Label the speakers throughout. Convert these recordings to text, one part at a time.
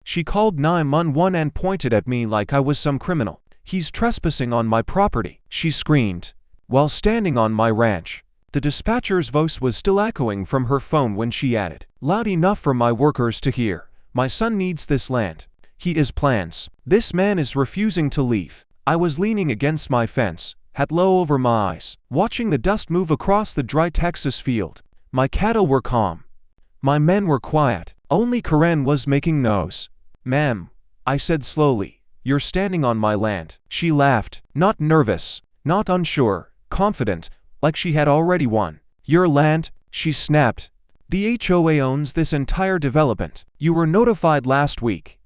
Speaker 1: She called 911 and pointed at me like I was some criminal. "He's trespassing on my property," she screamed, while standing on my ranch. The dispatcher's voice was still echoing from her phone when she added, "Loud enough for my workers to hear. My son needs this land. He has plans. This man is refusing to leave." I was leaning against my fence, hat low over my eyes, watching the dust move across the dry Texas field. My cattle were calm. My men were quiet. Only Karen was making noise. "Ma'am," I said slowly, "you're standing on my land." She laughed, not nervous, not unsure, confident, like she had already won. "Your land?" she snapped. "The HOA owns this entire development. You were notified last week.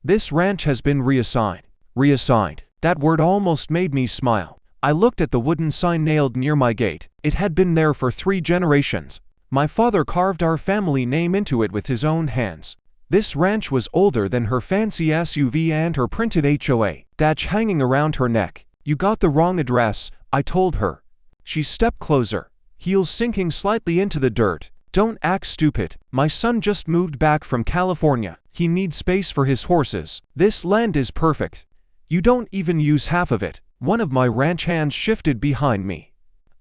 Speaker 1: This ranch has been reassigned." Reassigned. That word almost made me smile. I looked at the wooden sign nailed near my gate. It had been there for 3 generations. My father carved our family name into it with his own hands. This ranch was older than her fancy SUV and her printed HOA badge hanging around her neck. "You got the wrong address," I told her. She stepped closer, heels sinking slightly into the dirt. "Don't act stupid. My son just moved back from California. He needs space for his horses. This land is perfect. You don't even use half of it." One of my ranch hands shifted behind me.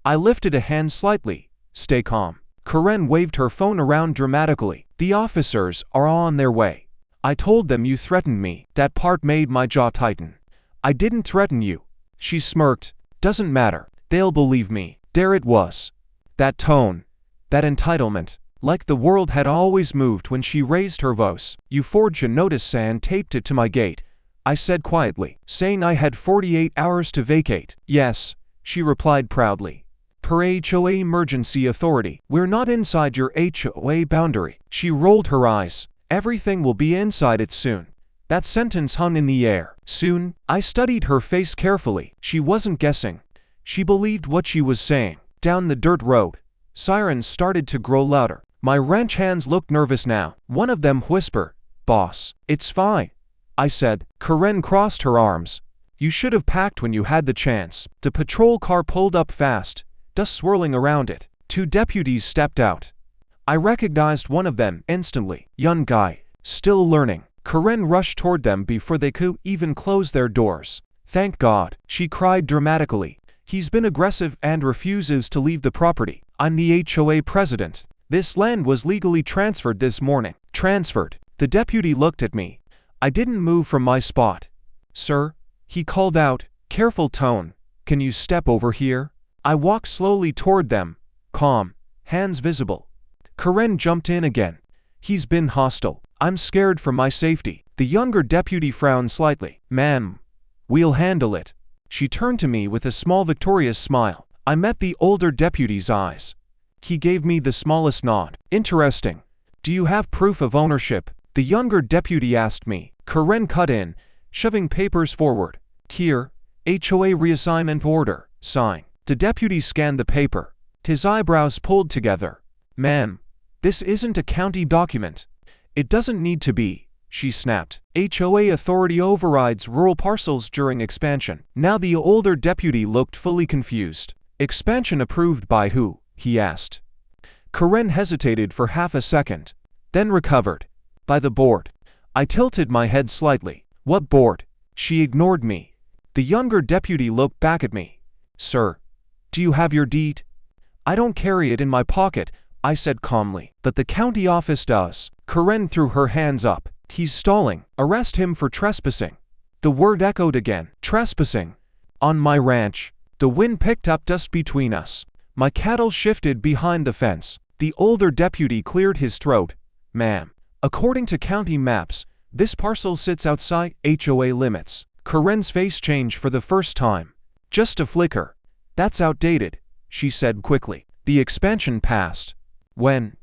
Speaker 1: I lifted a hand slightly. "Stay calm." Karen waved her phone around dramatically. "The officers are on their way. I told them you threatened me." That part made my jaw tighten. "I didn't threaten you." She smirked. "Doesn't matter. They'll believe me." There it was. That tone. That entitlement. Like the world had always moved when she raised her voice. "You forged a notice and taped it to my gate," I said quietly, "saying I had 48 hours to vacate." "Yes," she replied proudly. "Per HOA emergency authority. We're not inside your HOA boundary." She rolled her eyes. "Everything will be inside it soon." That sentence hung in the air. "Soon?" I studied her face carefully. She wasn't guessing. She believed what she was saying. Down the dirt road, sirens started to grow louder. My ranch hands looked nervous now. One of them whispered, "Boss, it's fine," I said. Karen crossed her arms. "You should have packed when you had the chance." The patrol car pulled up fast, dust swirling around it. 2 deputies stepped out. I recognized one of them instantly. Young guy, still learning. Karen rushed toward them before they could even close their doors. "Thank God," she cried dramatically. "He's been aggressive and refuses to leave the property. I'm the HOA president. This land was legally transferred this morning." "Transferred?" The deputy looked at me. I didn't move from my spot. "Sir," he called out, careful tone, "can you step over here?" I walked slowly toward them, calm, hands visible. Karen jumped in again. "He's been hostile. I'm scared for my safety." The younger deputy frowned slightly. "Ma'am, we'll handle it." She turned to me with a small victorious smile. I met the older deputy's eyes. He gave me the smallest nod. "Interesting. Do you have proof of ownership?" the younger deputy asked me. Karen cut in, shoving papers forward. "Here, HOA reassignment order, sign." The deputy scanned the paper. His eyebrows pulled together. "Ma'am, this isn't a county document." "It doesn't need to be," she snapped. "HOA authority overrides rural parcels during expansion." Now the older deputy looked fully confused. "Expansion approved by who?" he asked. Karen hesitated for half a second, then recovered. "By the board." I tilted my head slightly. "What board?" She ignored me. The younger deputy looked back at me. "Sir, do you have your deed?" "I don't carry it in my pocket," I said calmly. "But the county office does." Karen threw her hands up. "He's stalling. Arrest him for trespassing." The word echoed again. Trespassing. On my ranch. The wind picked up dust between us. My cattle shifted behind the fence. The older deputy cleared his throat. "Ma'am, according to county maps, this parcel sits outside HOA limits." Karen's face changed for the first time. Just a flicker. "That's outdated," she said quickly. "The expansion passed." "When?"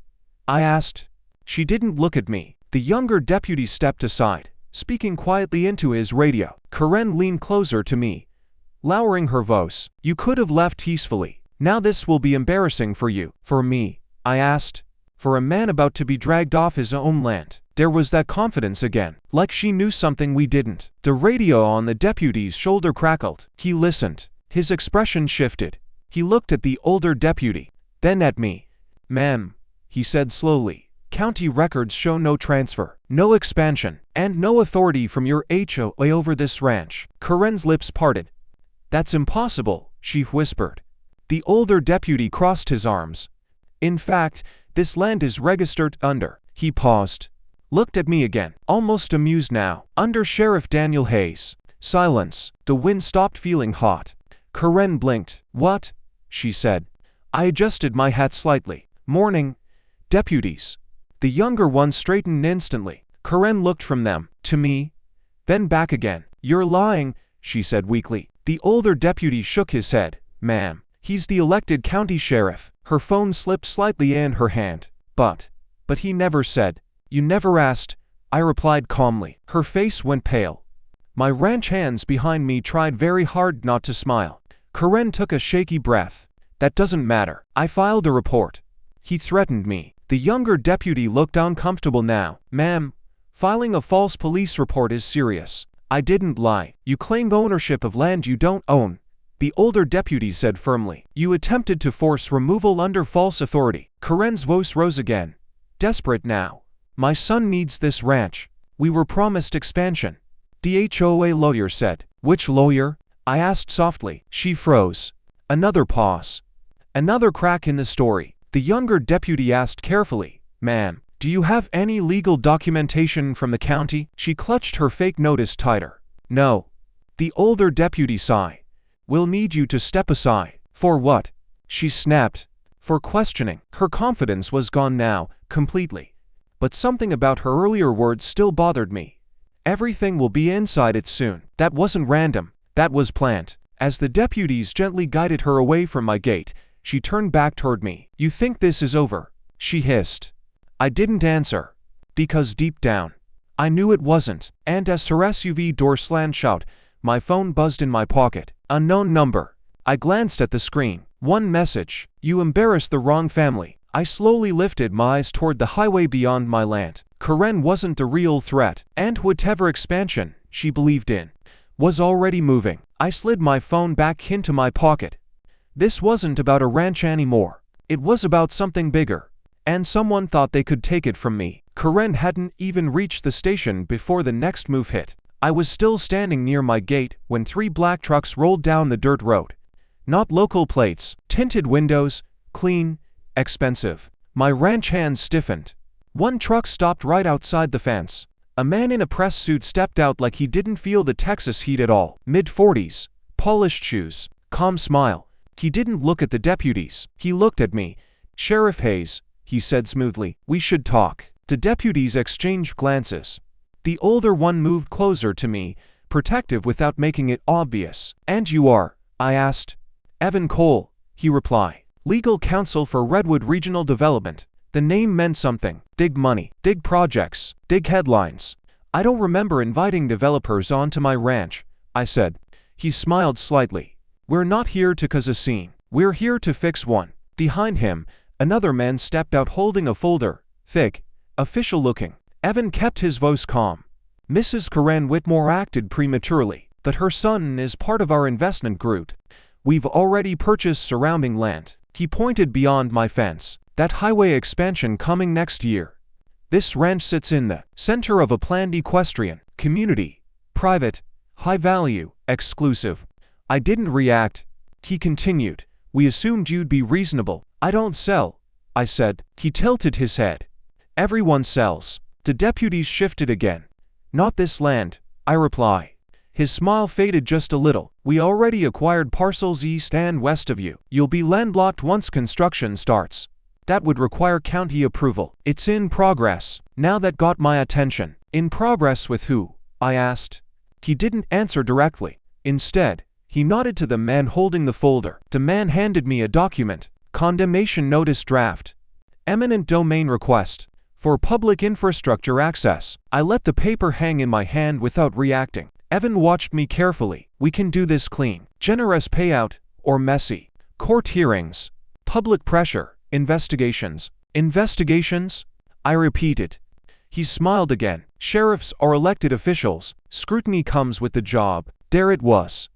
Speaker 1: I asked. She didn't look at me. The younger deputy stepped aside, speaking quietly into his radio. Karen leaned closer to me, lowering her voice. "You could have left peacefully. Now this will be embarrassing for you." "For me?" I asked. "For a man about to be dragged off his own land." There was that confidence again, like she knew something we didn't. The radio on the deputy's shoulder crackled. He listened. His expression shifted. He looked at the older deputy, then at me. "Ma'am," he said slowly, County records show no transfer, no expansion, and no authority from your HOA over this ranch. Karen's lips parted. That's impossible, she whispered. The older deputy crossed his arms. In fact, this land is registered under. He paused. Looked at me again, almost amused now. Under Sheriff Daniel Hayes. Silence. The wind stopped feeling hot. Karen blinked. What? She said. I adjusted my hat slightly. Morning, deputies. The younger one straightened instantly. Karen looked from them to me, then back again. You're lying, she said weakly. The older deputy shook his head. Ma'am, he's the elected county sheriff. Her phone slipped slightly in her hand. But he never said. You never asked, I replied calmly. Her face went pale. My ranch hands behind me tried very hard not to smile. Karen took a shaky breath. That doesn't matter. I filed a report. He threatened me. The younger deputy looked uncomfortable now. Ma'am, filing a false police report is serious. I didn't lie. You claimed ownership of land you don't own. The older deputy said firmly. You attempted to force removal under false authority. Karen's voice rose again. Desperate now. My son needs this ranch. We were promised expansion. The HOA lawyer said. Which lawyer? I asked softly. She froze. Another pause. Another crack in the story. The younger deputy asked carefully. Ma'am, do you have any legal documentation from the county? She clutched her fake notice tighter. No. The older deputy sighed. We'll need you to step aside. For what? She snapped. For questioning. Her confidence was gone now, completely. But something about her earlier words still bothered me. Everything will be inside it soon. That wasn't random. That was planned. As the deputies gently guided her away from my gate, she turned back toward me. You think this is over? She hissed. I didn't answer. Because deep down, I knew it wasn't. And as her SUV door slammed shut, my phone buzzed in my pocket. Unknown number. I glanced at the screen. One message. You embarrassed the wrong family. I slowly lifted my eyes toward the highway beyond my land. Karen wasn't the real threat, and whatever expansion she believed in was already moving. I slid my phone back into my pocket. This wasn't about a ranch anymore. It was about something bigger. And someone thought they could take it from me. Karen hadn't even reached the station before the next move hit. I was still standing near my gate when 3 black trucks rolled down the dirt road. Not local plates, tinted windows, clean, expensive. My ranch hands stiffened. One truck stopped right outside the fence. A man in a press suit stepped out like he didn't feel the Texas heat at all. Mid-40s, polished shoes, calm smile. He didn't look at the deputies. He looked at me. Sheriff Hayes, he said smoothly, we should talk. The deputies exchanged glances. The older one moved closer to me, protective without making it obvious. And you are? I asked. Evan Cole, he replied. Legal counsel for Redwood Regional Development. The name meant something. Big money, big projects, big headlines. I don't remember inviting developers onto my ranch, I said. He smiled slightly. We're not here to cause a scene. We're here to fix one. Behind him, another man stepped out holding a folder, thick, official looking. Evan kept his voice calm. Mrs. Karen Whitmore acted prematurely, but her son is part of our investment group. We've already purchased surrounding land. He pointed beyond my fence. That highway expansion coming next year. This ranch sits in the center of a planned equestrian community. Private, high value, exclusive. I didn't react. He continued. We assumed you'd be reasonable. I don't sell, I said. He tilted his head. Everyone sells. The deputies shifted again. Not this land, I reply. His smile faded just a little. We already acquired parcels east and west of you. You'll be landlocked once construction starts. That would require county approval. It's in progress. Now that got my attention. In progress with who? I asked. He didn't answer directly. Instead, he nodded to the man holding the folder. The man handed me a document. Condemnation notice draft. Eminent domain request. For public infrastructure access. I let the paper hang in my hand without reacting. Evan watched me carefully. We can do this clean. Generous payout, or messy. Court hearings. Public pressure. Investigations. Investigations? I repeated. He smiled again. Sheriffs are elected officials. Scrutiny comes with the job. There it was.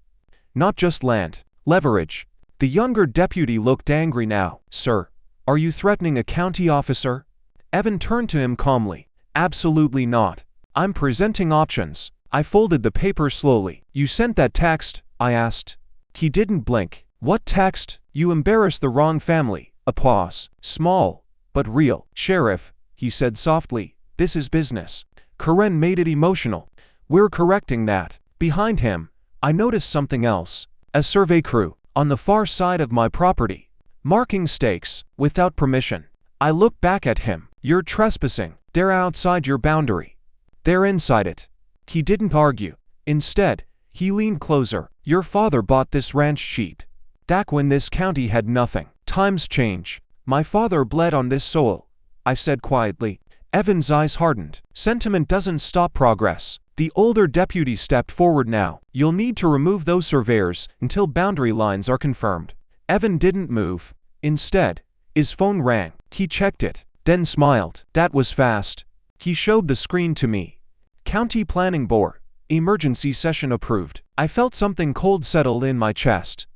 Speaker 1: Not just land. Leverage. The younger deputy looked angry now. Sir, are you threatening a county officer? Evan turned to him calmly. Absolutely not. I'm presenting options. I folded the paper slowly. You sent that text? I asked. He didn't blink. What text? You embarrassed the wrong family. A pause. Small, but real. Sheriff, he said softly, this is business. Karen made it emotional. We're correcting that. Behind him, I noticed something else. A survey crew, on the far side of my property, marking stakes, without permission. I looked back at him. You're trespassing. They're outside your boundary. They're inside it. He didn't argue. Instead, he leaned closer. Your father bought this ranch cheap. Back when this county had nothing. Times change. My father bled on this soil, I said quietly. Evan's eyes hardened. Sentiment doesn't stop progress. The older deputy stepped forward now. You'll need to remove those surveyors until boundary lines are confirmed. Evan didn't move. Instead, his phone rang. He checked it, then smiled. That was fast. He showed the screen to me. County Planning Board. Emergency session approved. I felt something cold settle in my chest.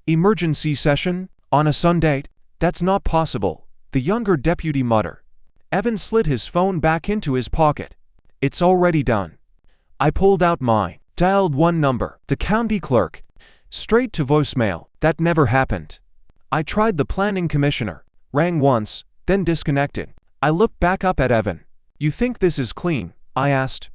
Speaker 1: Emergency session? On a Sunday? That's not possible, the younger deputy muttered. Evan slid his phone back into his pocket. It's already done. I pulled out mine, dialed one number, the county clerk. Straight to voicemail. That never happened. I tried the planning commissioner. Rang once, then disconnected. I looked back up at Evan. You think this is clean? I asked.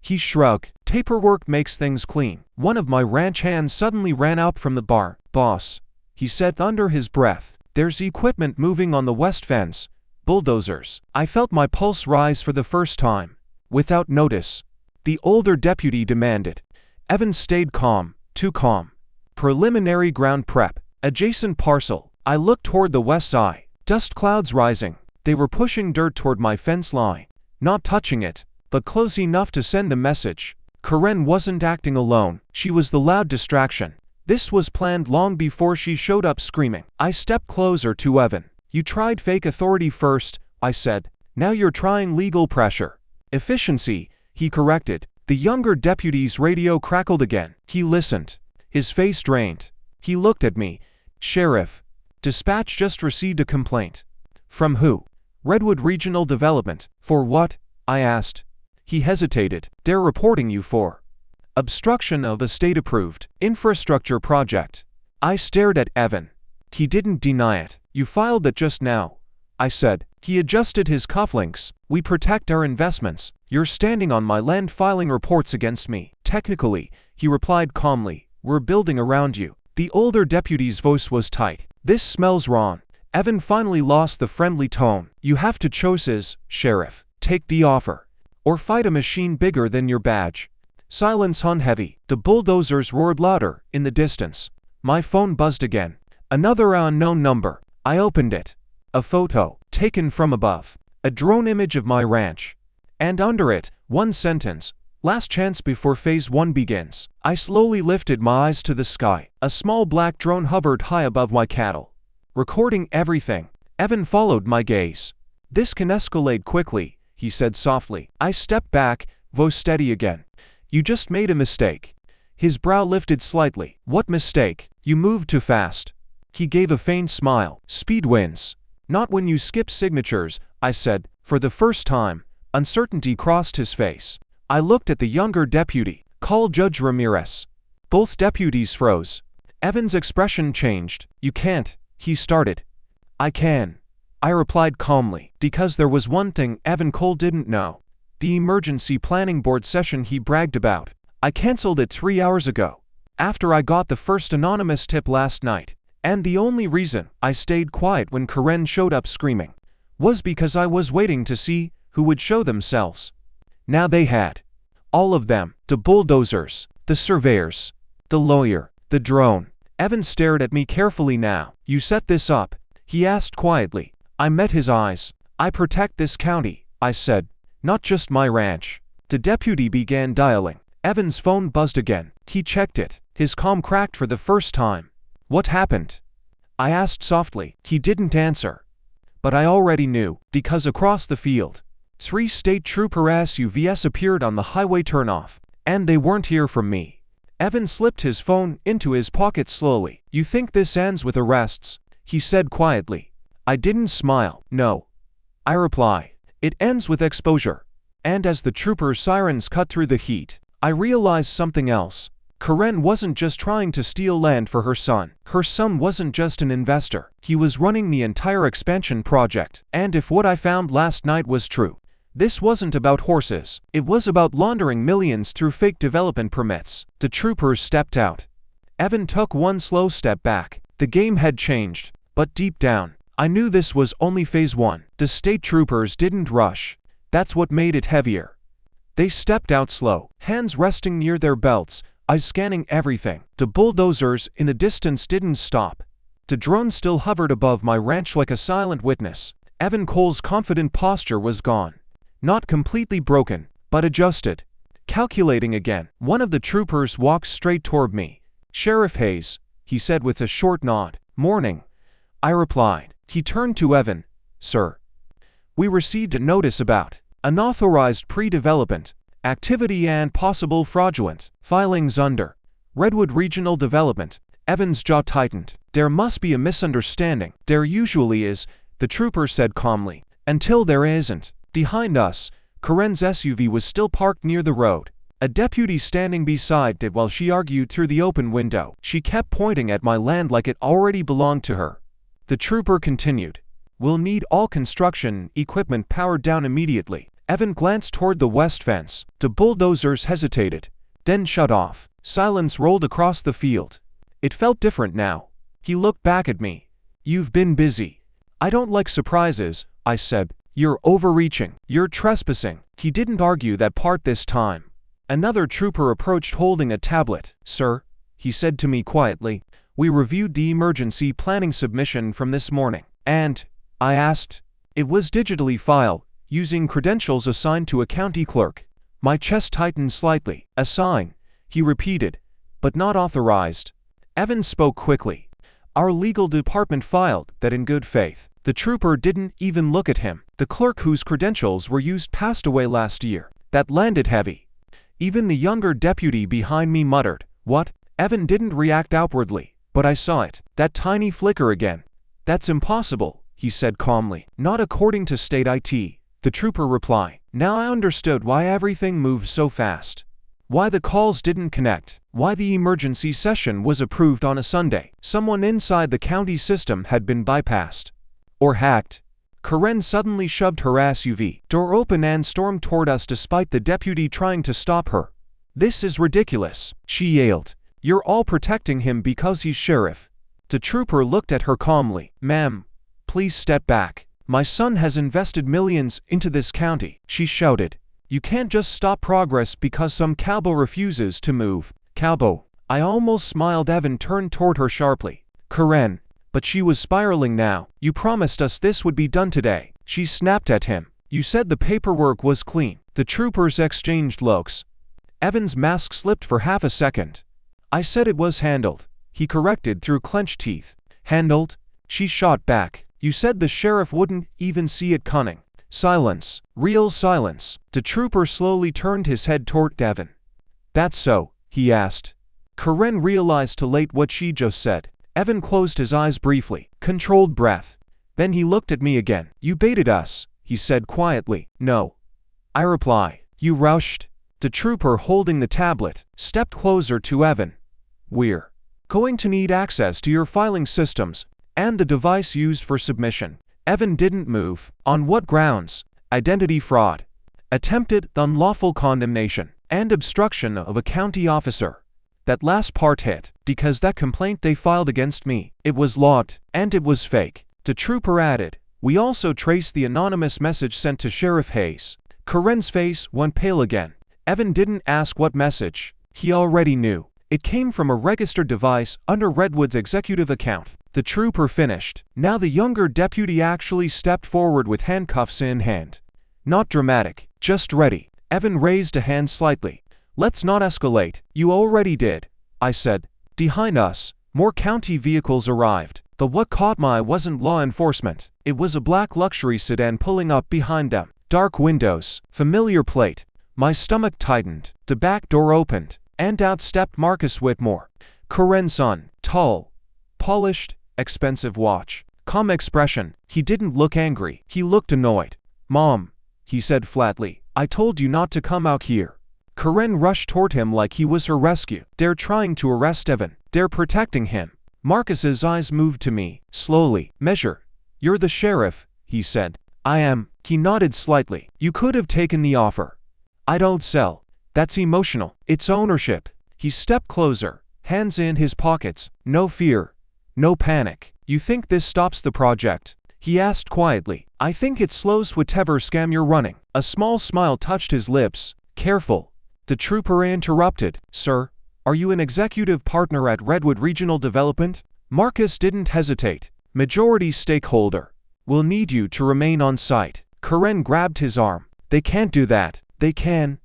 Speaker 1: He shrugged. Paperwork makes things clean. One of my ranch hands suddenly ran out from the bar. Boss, he said under his breath, there's equipment moving on the west fence. Bulldozers. I felt my pulse rise for the first time. Without notice, the older deputy demanded. Evan stayed calm, too calm. Preliminary ground prep. Adjacent parcel. I looked toward the west side. Dust clouds rising. They were pushing dirt toward my fence line. Not touching it, but close enough to send a message. Karen wasn't acting alone. She was the loud distraction. This was planned long before she showed up screaming. I stepped closer to Evan. You tried fake authority first, I said. Now you're trying legal pressure. Efficiency, he corrected. The younger deputy's radio crackled again. He listened. His face drained. He looked at me. Sheriff, dispatch just received a complaint. From who? Redwood Regional Development. For what? I asked. He hesitated. They're reporting you for obstruction of a state-approved infrastructure project. I stared at Evan. He didn't deny it. You filed that just now, I said. He adjusted his cufflinks. We protect our investments. You're standing on my land filing reports against me. Technically, he replied calmly. We're building around you. The older deputy's voice was tight. This smells wrong. Evan finally lost the friendly tone. You have to choose, Sheriff. Take the offer. Or fight a machine bigger than your badge. Silence hung heavy. The bulldozers roared louder in the distance. My phone buzzed again. Another unknown number. I opened it. A photo, taken from above. A drone image of my ranch. And under it, one sentence. Last chance before Phase 1 begins. I slowly lifted my eyes to the sky. A small black drone hovered high above my cattle, recording everything. Evan followed my gaze. This can escalate quickly, he said softly. I stepped back, voice steady again. You just made a mistake. His brow lifted slightly. What mistake? You moved too fast. He gave a faint smile. Speed wins. Not when you skip signatures, I said. For the first time, uncertainty crossed his face. I looked at the younger deputy. Call Judge Ramirez. Both deputies froze. Evan's expression changed. You can't, he started. I can, I replied calmly, because there was one thing Evan Cole didn't know. The emergency planning board session he bragged about. I canceled it 3 hours ago, after I got the first anonymous tip last night. And the only reason I stayed quiet when Karen showed up screaming was because I was waiting to see who would show themselves. Now they had. All of them. The bulldozers, the surveyors, the lawyer, the drone. Evan stared at me carefully now. You set this up? He asked quietly. I met his eyes. I protect this county, I said. Not just my ranch. The deputy began dialing. Evan's phone buzzed again. He checked it. His calm cracked for the first time. What happened? I asked softly. He didn't answer. But I already knew, because across the field, 3 state trooper SUVs appeared on the highway turnoff, and they weren't here from me. Evan slipped his phone into his pocket slowly. You think this ends with arrests? He said quietly. I didn't smile. No, I replied. It ends with exposure. And as the trooper's sirens cut through the heat, I realized something else. Karen wasn't just trying to steal land for her son. Her son wasn't just an investor. He was running the entire expansion project. And if what I found last night was true, this wasn't about horses. It was about laundering millions through fake development permits. The troopers stepped out. Evan took one slow step back. The game had changed. But deep down, I knew this was only phase 1. The state troopers didn't rush. That's what made it heavier. They stepped out slow, hands resting near their belts, eyes scanning everything. The bulldozers in the distance didn't stop. The drone still hovered above my ranch like a silent witness. Evan Cole's confident posture was gone. Not completely broken, but adjusted. Calculating again, one of the troopers walked straight toward me. "Sheriff Hayes," he said with a short nod. "Morning," I replied. He turned to Evan. "Sir, we received a notice about unauthorized pre-development activity and possible fraudulent filings under Redwood Regional Development." Evan's jaw tightened. "There must be a misunderstanding." "There usually is," the trooper said calmly. "Until there isn't." Behind us, Karen's SUV was still parked near the road. A deputy standing beside it while she argued through the open window. She kept pointing at my land like it already belonged to her. The trooper continued. "We'll need all construction equipment powered down immediately." Evan glanced toward the west fence. The bulldozers hesitated, then shut off. Silence rolled across the field. It felt different now. He looked back at me. "You've been busy." "I don't like surprises," I said. "You're overreaching. You're trespassing." He didn't argue that part this time. Another trooper approached holding a tablet. "Sir," he said to me quietly, "we reviewed the emergency planning submission from this morning." "And?" I asked. "It was digitally filed, using credentials assigned to a county clerk." My chest tightened slightly. "Assign," he repeated, "but not authorized." Evan spoke quickly. "Our legal department filed that in good faith." The trooper didn't even look at him. The clerk whose credentials were used passed away last year. That landed heavy. Even the younger deputy behind me muttered, "What?" Evan didn't react outwardly, but I saw it. That tiny flicker again. "That's impossible," he said calmly. "Not according to state IT," the trooper replied. Now I understood why everything moved so fast. Why the calls didn't connect. Why the emergency session was approved on a Sunday. Someone inside the county system had been bypassed. Or hacked. Karen suddenly shoved her SUV door open and stormed toward us despite the deputy trying to stop her. "This is ridiculous," she yelled. "You're all protecting him because he's sheriff." The trooper looked at her calmly. "Ma'am, please step back. My son has invested millions into this county," she shouted. "You can't just stop progress because some cowboy refuses to move." "Cowboy?" I almost smiled. Evan turned toward her sharply. "Karen." But she was spiraling now. "You promised us this would be done today," she snapped at him. "You said the paperwork was clean." The troopers exchanged looks. Evan's mask slipped for half a second. "I said it was handled," he corrected through clenched teeth. "Handled?" she shot back. "You said the sheriff wouldn't even see it coming." Silence. Real silence. The trooper slowly turned his head toward Evan. "That's so?" he asked. Karen realized too late what she just said. Evan closed his eyes briefly, controlled breath. Then he looked at me again. "You baited us," he said quietly. "No," I replied. "You rushed." The trooper holding the tablet stepped closer to Evan. "We're going to need access to your filing systems and the device used for submission." Evan didn't move. "On what grounds?" "Identity fraud, attempted unlawful condemnation, and obstruction of a county officer." That last part hit, because that complaint they filed against me, it was logged, and it was fake. The trooper added, "We also traced the anonymous message sent to Sheriff Hayes." Karen's face went pale again. Evan didn't ask what message. He already knew. It came from a registered device under Redwood's executive account. The trooper finished. Now the younger deputy actually stepped forward with handcuffs in hand. Not dramatic, just ready. Evan raised a hand slightly. "Let's not escalate." "You already did," I said. Behind us, more county vehicles arrived. But what caught my eye wasn't law enforcement. It was a black luxury sedan pulling up behind them. Dark windows, familiar plate. My stomach tightened. The back door opened, and out stepped Marcus Whitmore. Karen's son, tall, polished, expensive watch. Calm expression. He didn't look angry. He looked annoyed. "Mom," he said flatly. I told you not to come out here. Karen rushed toward him like he was her rescue. They're trying to arrest Evan. They're protecting him. Marcus's eyes moved to me, slowly. Measure. You're the sheriff, he said. I am. He nodded slightly. You could have taken the offer. I don't sell. That's emotional. It's ownership. He stepped closer, hands in his pockets. No fear. No panic. You think this stops the project? He asked quietly. I think it slows whatever scam you're running. A small smile touched his lips. Careful. The trooper interrupted. Sir, are you an executive partner at Redwood Regional Development? Marcus didn't hesitate. Majority stakeholder. We'll need you to remain on site. Karen grabbed his arm. They can't do that. They can.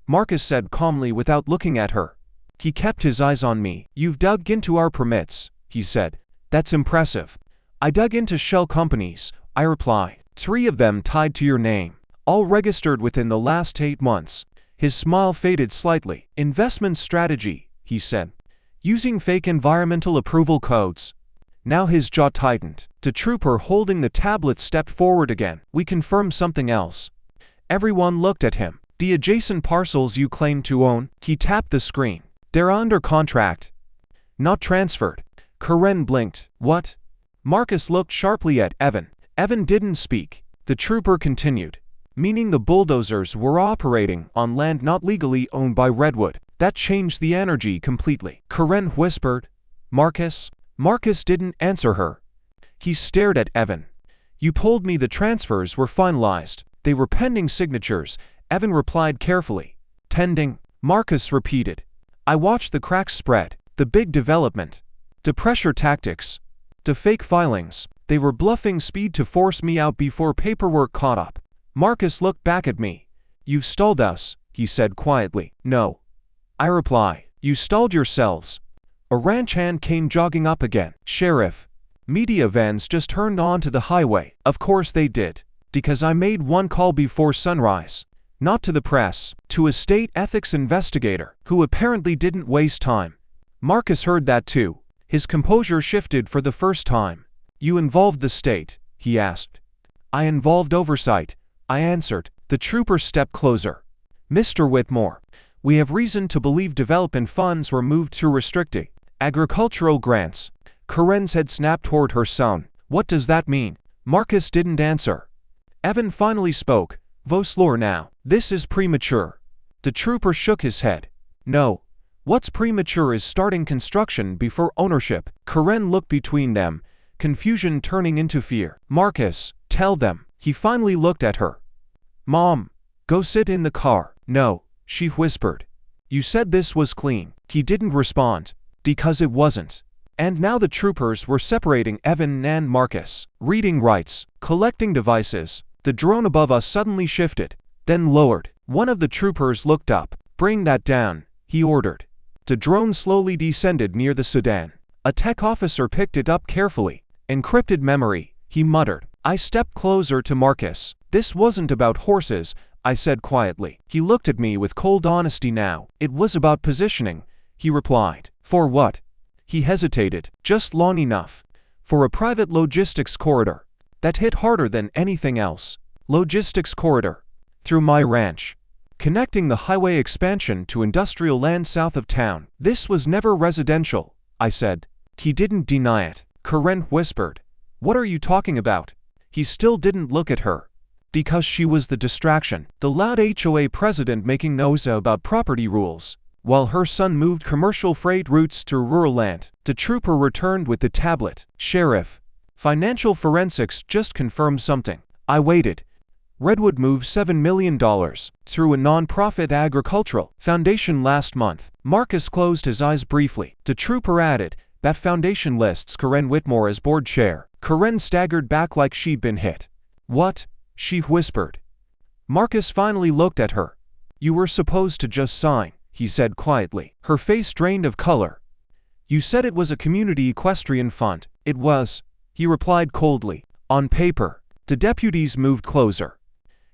Speaker 1: Marcus said calmly without looking at her. He kept his eyes on me. You've dug into our permits, he said. That's impressive. I dug into shell companies, I replied. 3 of them tied to your name. All registered within the last 8 months. His smile faded slightly. Investment strategy, he said. Using fake environmental approval codes. Now his jaw tightened. The trooper holding the tablet stepped forward again. We confirmed something else. Everyone looked at him. The adjacent parcels you claim to own. He tapped the screen. They're under contract. Not transferred. Karen blinked. What? Marcus looked sharply at Evan. Evan didn't speak. The trooper continued. Meaning the bulldozers were operating on land not legally owned by Redwood. That changed the energy completely. Karen whispered. Marcus? Marcus didn't answer her. He stared at Evan. You told me the transfers were finalized. They were pending signatures. Evan replied carefully. Pending. Marcus repeated. I watched the cracks spread. The big development. The pressure tactics. The fake filings. They were bluffing speed to force me out before paperwork caught up. Marcus looked back at me. You've stalled us, he said quietly. No. I reply. You stalled yourselves. A ranch hand came jogging up again. Sheriff. Media vans just turned onto the highway. Of course they did. Because I made one call before sunrise. Not to the press, to a state ethics investigator, who apparently didn't waste time. Marcus heard that too. His composure shifted for the first time. You involved the state, he asked. I involved oversight, I answered. The trooper stepped closer. Mr. Whitmore, we have reason to believe development funds were moved to restricting agricultural grants. Karen's head snapped toward her son. What does that mean? Marcus didn't answer. Evan finally spoke. Voslor now. This is premature. The trooper shook his head. No. What's premature is starting construction before ownership. Karen looked between them, confusion turning into fear. Marcus, tell them. He finally looked at her. Mom, go sit in the car. No, she whispered. You said this was clean. He didn't respond. Because it wasn't. And now the troopers were separating Evan and Marcus. Reading rights, collecting devices. The drone above us suddenly shifted, then lowered. One of the troopers looked up. Bring that down, he ordered. The drone slowly descended near the sedan. A tech officer picked it up carefully. Encrypted memory, he muttered. I stepped closer to Marcus. This wasn't about horses, I said quietly. He looked at me with cold honesty now. It was about positioning, he replied. For what? He hesitated. Just long enough. For a private logistics corridor. That hit harder than anything else. Logistics corridor. Through my ranch. Connecting the highway expansion to industrial land south of town. This was never residential, I said. He didn't deny it. Karen whispered. What are you talking about? He still didn't look at her. Because she was the distraction. The loud HOA president making noise about property rules. While her son moved commercial freight routes through rural land. The trooper returned with the tablet. Sheriff. Financial forensics just confirmed something. I waited. Redwood moved $7 million through a non-profit agricultural foundation last month. Marcus closed his eyes briefly. The trooper added, that foundation lists Karen Whitmore as board chair. Karen staggered back like she'd been hit. What? She whispered. Marcus finally looked at her. You were supposed to just sign, he said quietly. Her face drained of color. You said it was a community equestrian fund. It was, he replied coldly. On paper. The deputies moved closer.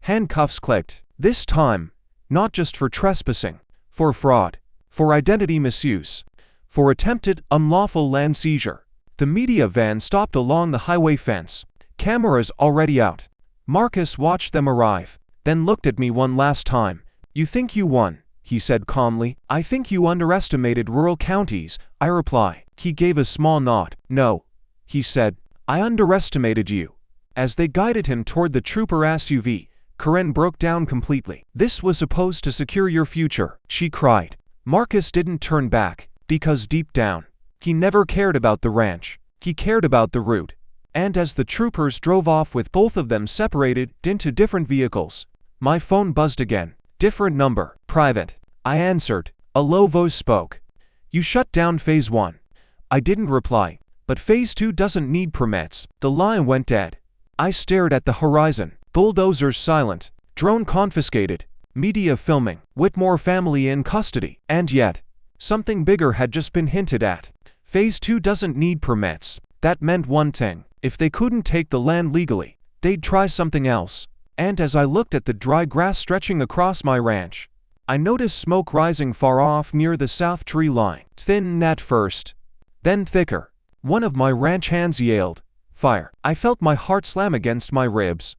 Speaker 1: Handcuffs clicked. This time, not just for trespassing, for fraud, for identity misuse, for attempted unlawful land seizure. The media van stopped along the highway fence. Cameras already out. Marcus watched them arrive. then looked at me one last time. "You think you won," he said calmly. "I think you underestimated rural counties," I reply. He gave a small nod. "No," he said, "I underestimated you." As they guided him toward the trooper SUV, Karen broke down completely. "This was supposed to secure your future," she cried. Marcus didn't turn back, because deep down, he never cared about the ranch. He cared about the route. And as the troopers drove off with both of them separated into different vehicles, my phone buzzed again. "Different number, private." I answered. A low voice spoke. "You shut down Phase 1. I didn't reply. "But Phase 2 doesn't need permits." The line went dead. I stared at the horizon. Bulldozers silent. Drone confiscated. Media filming. Whitmore family in custody. And yet, something bigger had just been hinted at. Phase 2 doesn't need permits. That meant one thing. If they couldn't take the land legally, they'd try something else. And as I looked at the dry grass stretching across my ranch, I noticed smoke rising far off near the south tree line. Thin at first, then thicker. One of my ranch hands yelled, "Fire." I felt my heart slam against my ribs.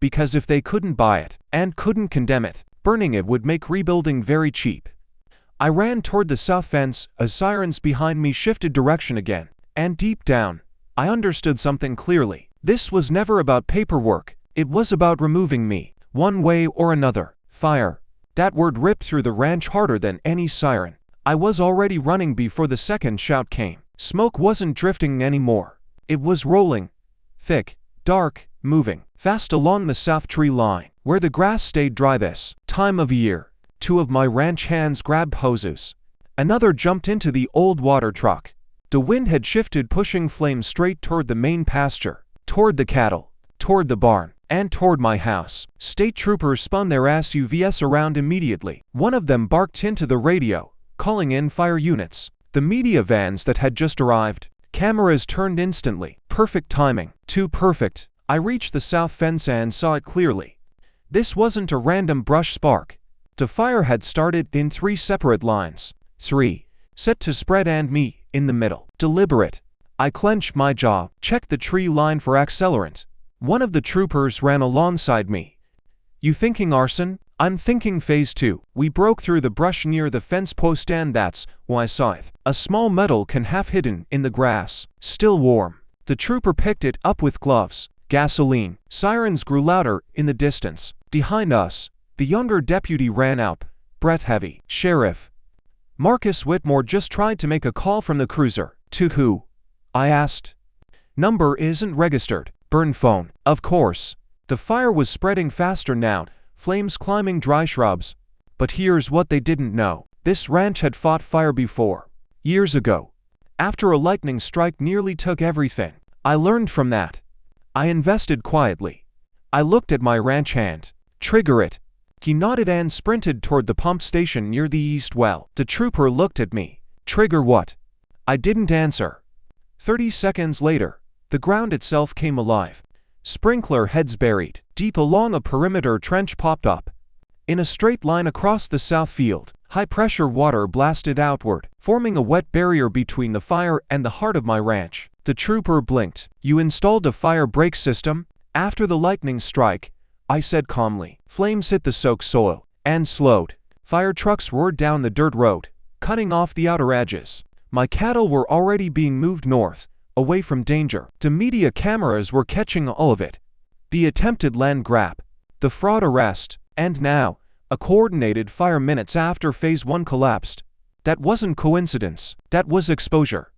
Speaker 1: Because if they couldn't buy it, and couldn't condemn it, burning it would make rebuilding very cheap. I ran toward the south fence as sirens behind me shifted direction again. And deep down, I understood something clearly. This was never about paperwork. It was about removing me, one way or another. Fire. That word ripped through the ranch harder than any siren. I was already running before the second shout came. Smoke wasn't drifting anymore. It was rolling. Thick, dark, moving, fast along the south tree line, where the grass stayed dry this time of year. Two of my ranch hands grabbed hoses. Another jumped into the old water truck. The wind had shifted, pushing flames straight toward the main pasture, toward the cattle, toward the barn, and toward my house. State troopers spun their SUVs around immediately. One of them barked into the radio, calling in fire units. The media vans that had just arrived. Cameras turned instantly. Perfect timing. Too perfect. I reached the south fence and saw it clearly. This wasn't a random brush spark. The fire had started in 3 separate lines. 3. Set to spread and me, in the middle. Deliberate. I clenched my jaw, checked the tree line for accelerant. One of the troopers ran alongside me. "You thinking arson?" "I'm thinking Phase 2. We broke through the brush near the fence post and that's why I saw it. A small metal can half hidden in the grass, still warm." The trooper picked it up with gloves. Gasoline. Sirens grew louder in the distance. Behind us, the younger deputy ran up, breath heavy. "Sheriff." Marcus Whitmore just tried to make a call from the cruiser. "To who?" I asked. "Number isn't registered." "Burn phone." Of course. The fire was spreading faster now, flames climbing dry shrubs. But here's what they didn't know. This ranch had fought fire before. Years ago. After a lightning strike nearly took everything. I learned from that. I invested quietly. I looked at my ranch hand. "Trigger it." He nodded and sprinted toward the pump station near the east well. The trooper looked at me. "Trigger what?" I didn't answer. 30 seconds later, the ground itself came alive. Sprinkler heads buried deep along a perimeter trench popped up. In a straight line across the south field, high-pressure water blasted outward, forming a wet barrier between the fire and the heart of my ranch. The trooper blinked. "You installed a fire brake system?" "After the lightning strike," I said calmly. Flames hit the soaked soil and slowed. Fire trucks roared down the dirt road, cutting off the outer edges. My cattle were already being moved north, away from danger. The media cameras were catching all of it. The attempted land grab, the fraud arrest, and now, a coordinated fire minutes after Phase 1 collapsed. That wasn't coincidence, that was exposure.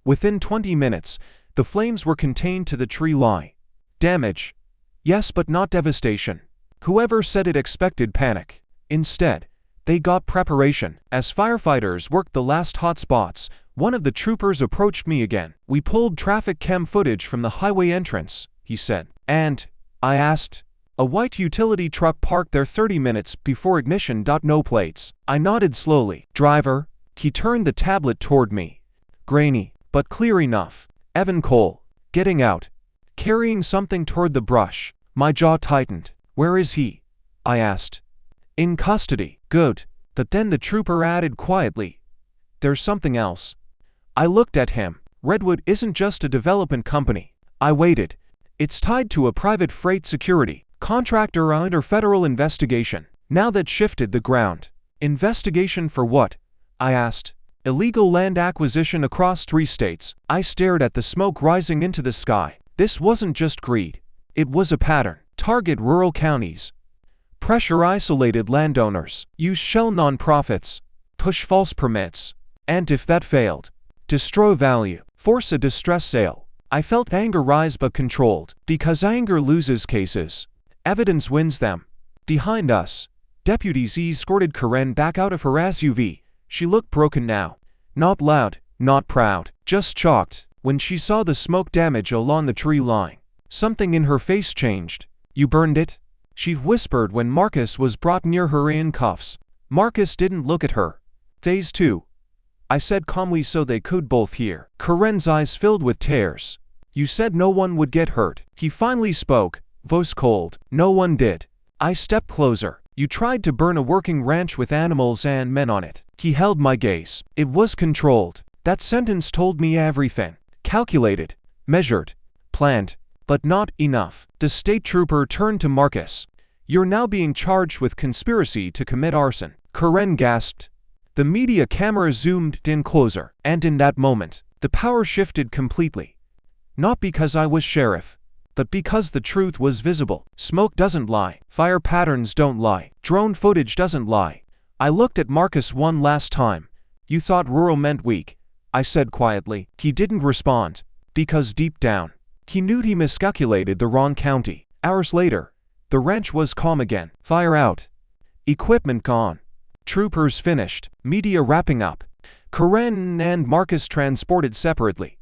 Speaker 1: Within 20 minutes, the flames were contained to the tree line. Damage. Yes, but not devastation. Whoever said it expected panic. Instead, they got preparation. As firefighters worked the last hot spots, one of the troopers approached me again. "We pulled traffic cam footage from the highway entrance," he said. "And?" I asked. "A white utility truck parked there 30 minutes before ignition. No plates." I nodded slowly. "Driver?" He turned the tablet toward me. Grainy, but clear enough. "Evan Cole. Getting out. Carrying something toward the brush." My jaw tightened. "Where is he?" I asked. "In custody." "Good." But then the trooper added quietly, "There's something else." I looked at him. Redwood isn't just a development company. I waited. It's tied to a private freight security Contractor under federal investigation. Now that shifted the ground. Investigation for what? I asked. Illegal land acquisition across 3 states. I stared at the smoke rising into the sky. This wasn't just greed. It was a pattern. Target rural counties. Pressure isolated landowners. Use shell nonprofits. Push false permits. And if that failed, destroy value. Force a distress sale. I felt anger rise but controlled, because anger loses cases. Evidence wins them. Behind us, deputies escorted Karen back out of her SUV. She looked broken now. Not loud, not proud, just shocked. When she saw the smoke damage along the tree line, something in her face changed. You burned it? She whispered when Marcus was brought near her in cuffs. Marcus didn't look at her. Phase 2. I said calmly so they could both hear. Karen's eyes filled with tears. You said no one would get hurt. He finally spoke, voice cold. No one did. I stepped closer. You tried to burn a working ranch with animals and men on it. He held my gaze. It was controlled. That sentence told me everything. Calculated, measured, planned, but not enough. The state trooper turned to Marcus. You're now being charged with conspiracy to commit arson. Karen gasped. The media camera zoomed in closer, and in that moment, the power shifted completely. Not because I was sheriff, but because the truth was visible. Smoke doesn't lie. Fire patterns don't lie. Drone footage doesn't lie. I looked at Marcus one last time. You thought rural meant weak, I said quietly. He didn't respond, because deep down, he knew he miscalculated the wrong county. Hours later, the ranch was calm again. Fire out. Equipment gone. Troopers finished. Media wrapping up. Karen and Marcus transported separately.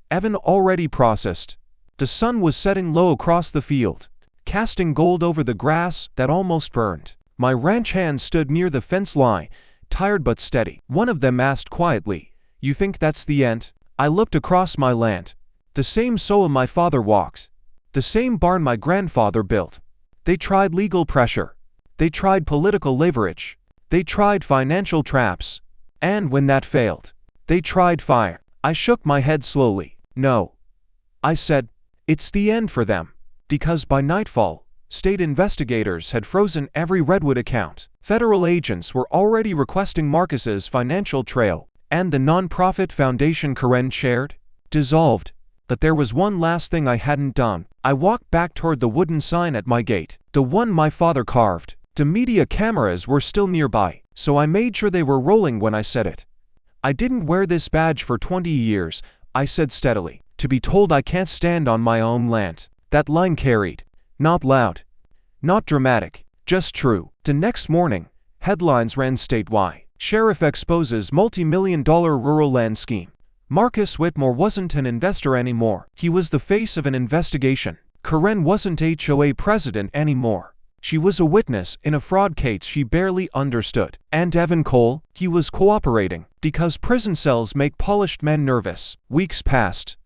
Speaker 1: Evan already processed. The sun was setting low across the field, casting gold over the grass that almost burned. My ranch hands stood near the fence line, tired but steady. One of them asked quietly, "You think that's the end?" I looked across my land. The same soil my father walked. The same barn my grandfather built. They tried legal pressure. They tried political leverage. They tried financial traps. And when that failed, they tried fire. I shook my head slowly. No. I said, it's the end for them. Because by nightfall, state investigators had frozen every Redwood account. Federal agents were already requesting Marcus's financial trail. And the nonprofit foundation Karen chaired dissolved. But there was one last thing I hadn't done. I walked back toward the wooden sign at my gate, the one my father carved. The media cameras were still nearby, so I made sure they were rolling when I said it. I didn't wear this badge for 20 years, I said steadily. To be told I can't stand on my own land. That line carried. Not loud. Not dramatic. Just true. The next morning, headlines ran statewide. Sheriff exposes multi-million-dollar rural land scheme. Marcus Whitmore wasn't an investor anymore. He was the face of an investigation. Karen wasn't HOA president anymore. She was a witness in a fraud case she barely understood. And Evan Cole, he was cooperating, because prison cells make polished men nervous. Weeks passed.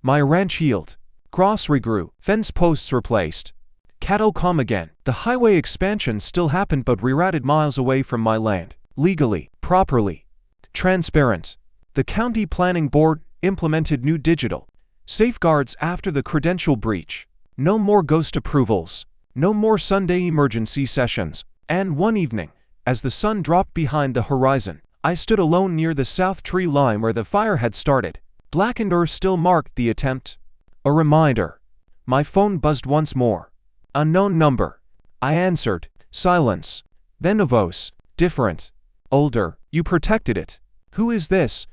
Speaker 1: My ranch healed. Grass regrew. Fence posts replaced. Cattle calm again. The highway expansion still happened but rerouted miles away from my land. Legally, properly, transparent. The county planning board implemented new digital safeguards after the credential breach. No more ghost approvals. No more Sunday emergency sessions. And one evening, as the sun dropped behind the horizon, I stood alone near the south tree line where the fire had started. Blackened earth still marked the attempt. A reminder. My phone buzzed once more. Unknown number. I answered. Silence. Then a voice. Different. Older. You protected it. Who is this?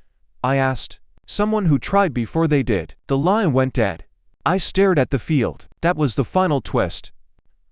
Speaker 1: I asked. Someone who tried before they did. The line went dead. I stared at the field. That was the final twist.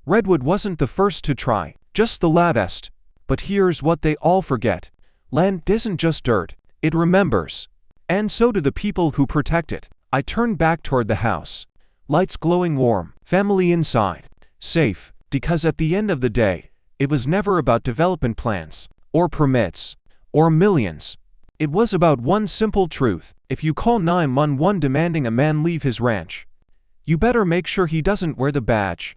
Speaker 1: Redwood wasn't the first to try, just the latest. But here's what they all forget. Land isn't just dirt, it remembers. And so do the people who protect it. I turned back toward the house. Lights glowing warm, family inside. Safe, because at the end of the day, it was never about development plans, or permits, or millions. It was about one simple truth. If you call 911 demanding a man leave his ranch, you better make sure he doesn't wear the badge.